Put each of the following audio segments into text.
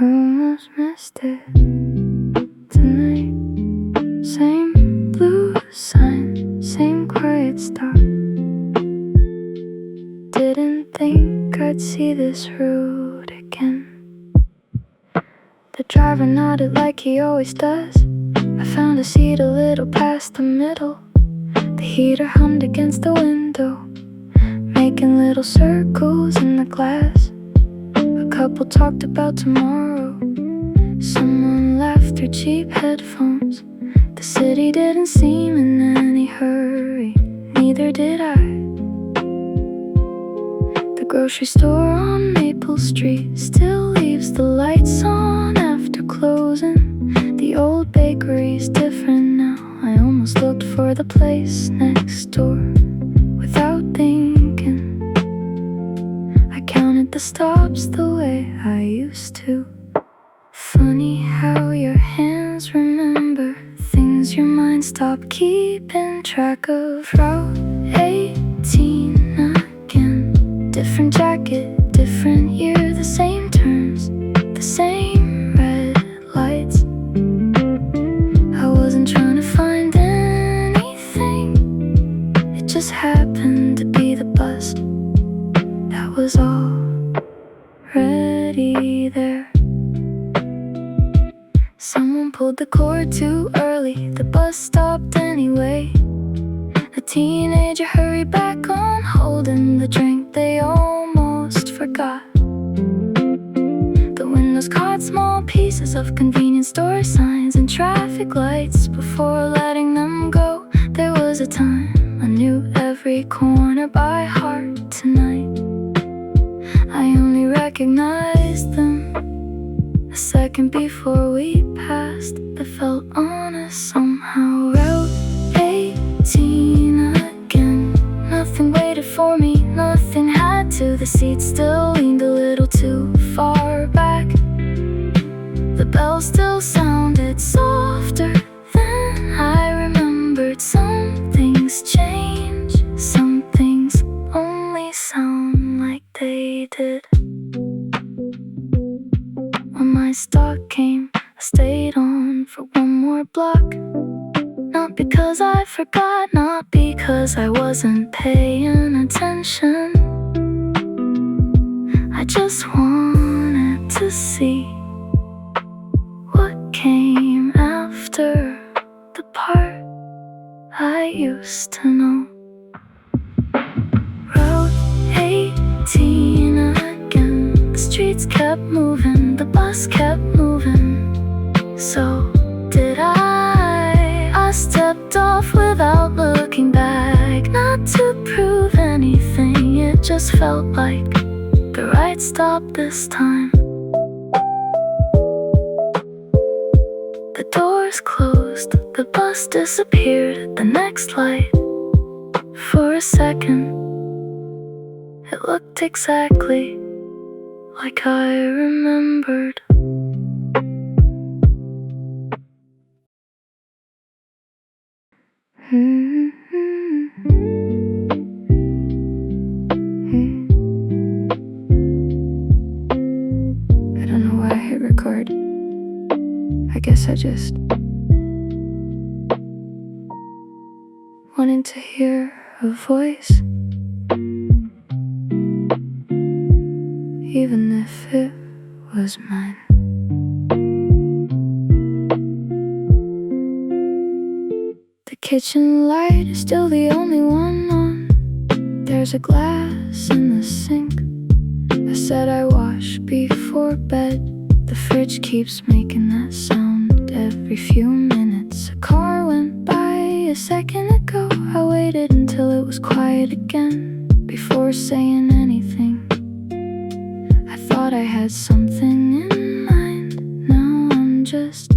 almost missed it tonight. Same blue sign, same quiet stop. Didn't think I'd see this road again. The driver nodded like he always does. I found a seat a little past the middle. The heater hummed against the window, making little circles in the glass. A couple talked about tomorrow. Someone laughed through cheap headphones. The city didn't seem in any hurry, neither did I. The grocery store on Maple Street still leaves the lights on after closing. The old bakery's different now. I almost looked for the place next door without thinking. I counted the stops the way I used to. Funny how your hands remember things your mind stopped keeping track of. Route 18 again. Different jacket, different year. The same turns, the same red lights. I wasn't trying to find anything. It just happened to be the bus that was already there. Someone pulled the cord too early. The bus stopped anyway. A teenager hurried back on, holding the drink they almost forgot. The windows caught small pieces of convenience store signs and traffic lights before letting them go. There was a time I knew every corner by heart. Tonight I only recognized them a second before we passed. It felt honest somehow. Route 18 again. Nothing waited for me, nothing had to. The seat still leaned a little too far back. The bell still sounded softer than I remembered. Some things change, some things only sound like they did. When my stop came, I stayed on for one more block. Not because I forgot, not because I wasn't paying attention. I just wanted to see what came after the part I used to know. Route 18 again. The streets kept moving, the bus kept moving. So did I stepped off without looking back. Not to prove anything, it just felt like the right stop this time. The doors closed, the bus disappeared at the next light. For a second, it looked exactly like I remembered. I don't know why I hit record. I guess I just wanted to hear a voice, even if it was mine. The kitchen light is still the only one on. There's a glass in the sink. I said I wash before bed. The fridge keeps making that sound every few minutes. A car went by a second ago. I waited until it was quiet again before saying anything. I thought I had something in mind. Now I'm just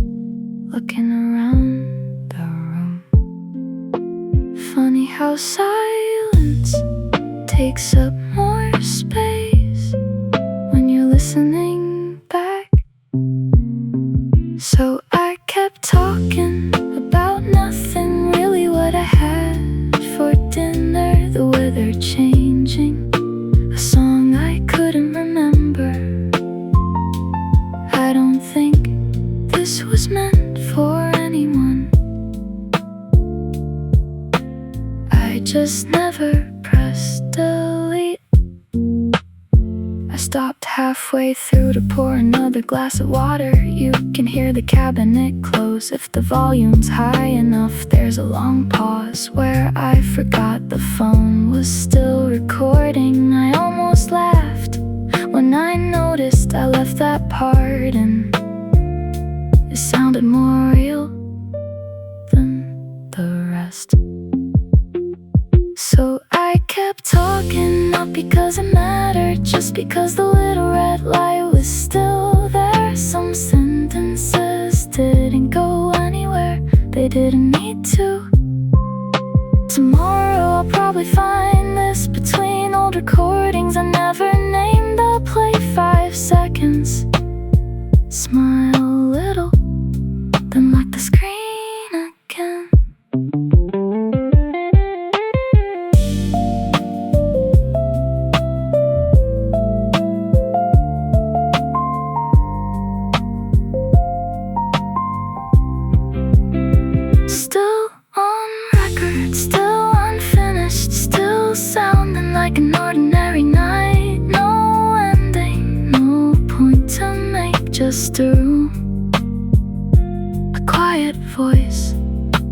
looking around the room. Funny how silence takes up more space when you're listening back. So I kept talking about nothing, really what I had for dinner. The weather changing, a song I couldn't remember. I I don't think this was meant for anyone. I just never pressed delete. I stopped halfway through to pour another glass of water. You can hear the cabinet close if the volume's high enough. There's a long pause where I forgot the phone was still recording. I almost laughed when I noticed I left that part, and it sounded more real than the rest. So I kept talking, not because it mattered, just because the little red light was still there. Some sentences didn't go anywhere, they didn't need to. Tomorrow I'll probably find this between old recordings I never named. I'll play 5 seconds, smile a little, then lock the screen again. Still on record, still unfinished, still sounding like an ordinary night. No ending, no point to make, just a room, a quiet voice,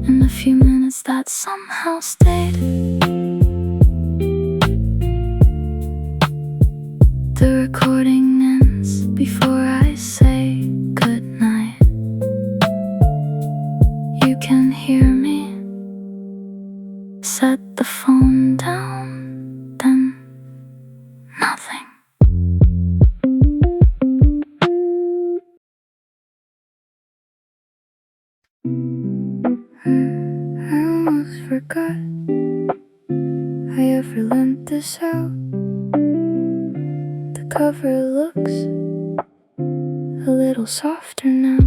and a few minutes that somehow stayed. The recording ends before I say goodnight. You can hear me set the phone down, then nothing. I almost forgot I ever lent this out. The cover looks a little softer now.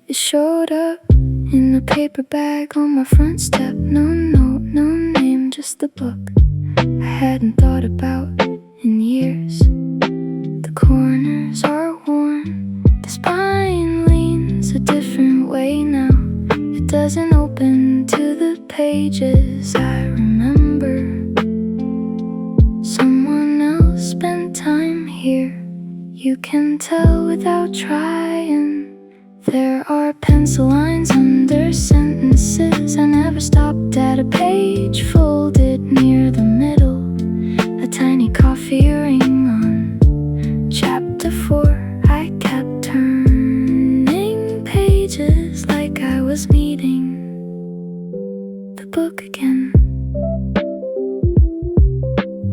It showed up in a paper bag on my front step. No note, no name, just the book I hadn't thought about in years. The corners are worn, the spine leans a different way now. It doesn't open to the pages I remember. Someone else spent time here, you can tell without trying. There are pencil lines under sentences. I never stopped at a page folded near the middle. A tiny coffee ring on chapter 4. I kept turning pages like I was meeting the book again.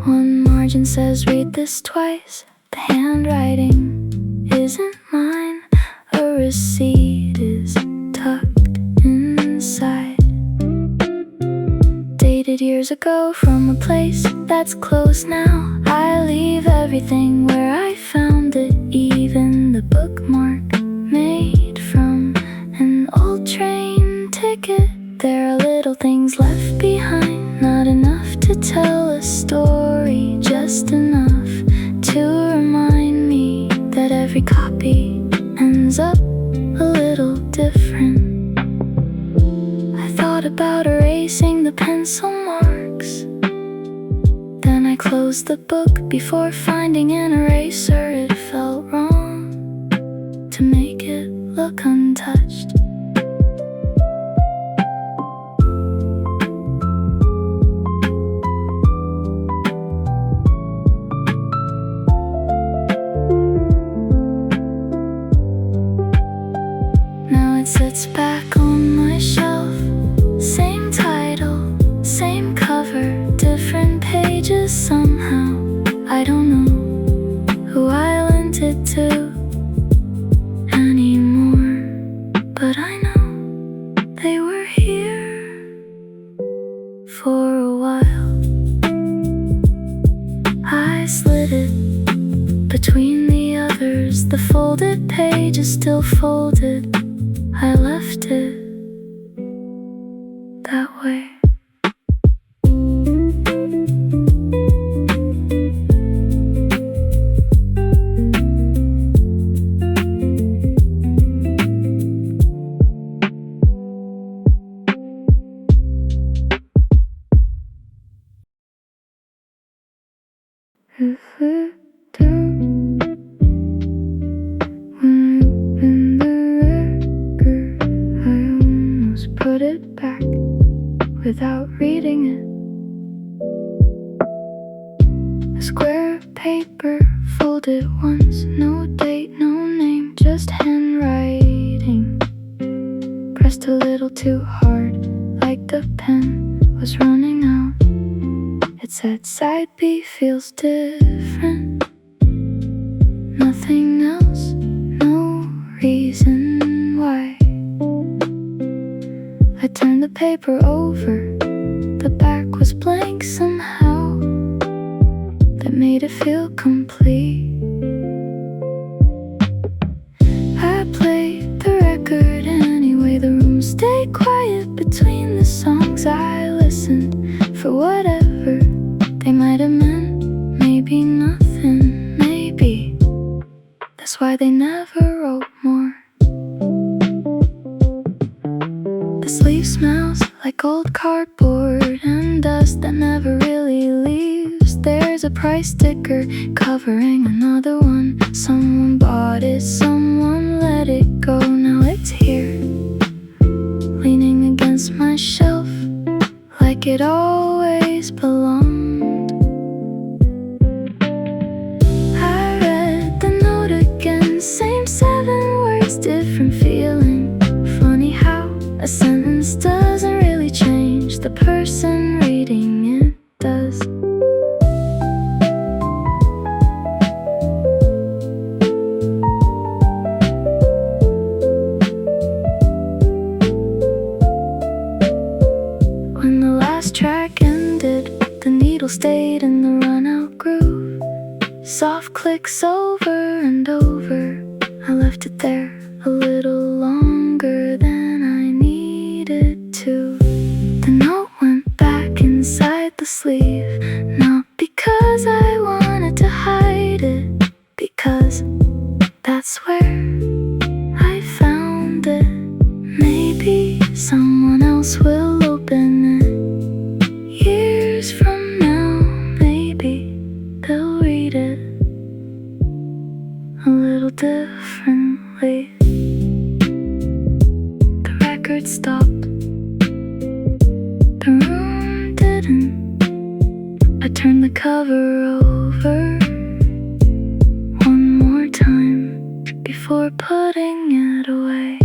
One margin says, read this twice. The handwriting isn't mine. A receipt is tucked inside, dated years ago from a place that's closed now. I leave everything where I found it, even the bookmark made from an old train ticket. There are little things left behind, not enough to tell a story, just enough to remind me that every copy ends up a little different. I thought about erasing the pencil marks, then I closed the book before finding an eraser. It felt wrong to make it look untouched. It sits back on my shelf, same title, same cover, different pages somehow. I don't know who I lent it to anymore, but I know they were here for a while. I slid it between the others, the folded page is still folded. I left it that way. If it down when I opened the record, I almost put it back without reading it. A square of paper folded once, no date, no name, just handwriting. Pressed a little too hard, like the pen was running out. It said side B feels different. Nothing else, no reason why. I turned the paper over, the back was blank somehow. That made it feel complete. I played the record anyway, the room stayed quiet between the songs. I listened for whatever they might have meant. Maybe nothing, maybe that's why they never wrote more. The sleeve smells like old cardboard and dust that never really leaves. There's a price sticker covering another one. Someone bought it, someone let it go. Now it's here, leaning against my shelf, like it always belonged. I read the note again, same 7 words, different feeling. Funny how a sentence doesn't really change, the person reading it does. When the last track ended, the needle stayed in the run-out groove. Soft clicks over and over. I left it there a little longer than I needed to. The note went back inside the sleeve, not because I wanted to hide it, because that's where I found it. Maybe someone else will open it years from now. Maybe they'll read it a little differently. The record stopped, the room didn't. I turned the cover over one more time before putting it away.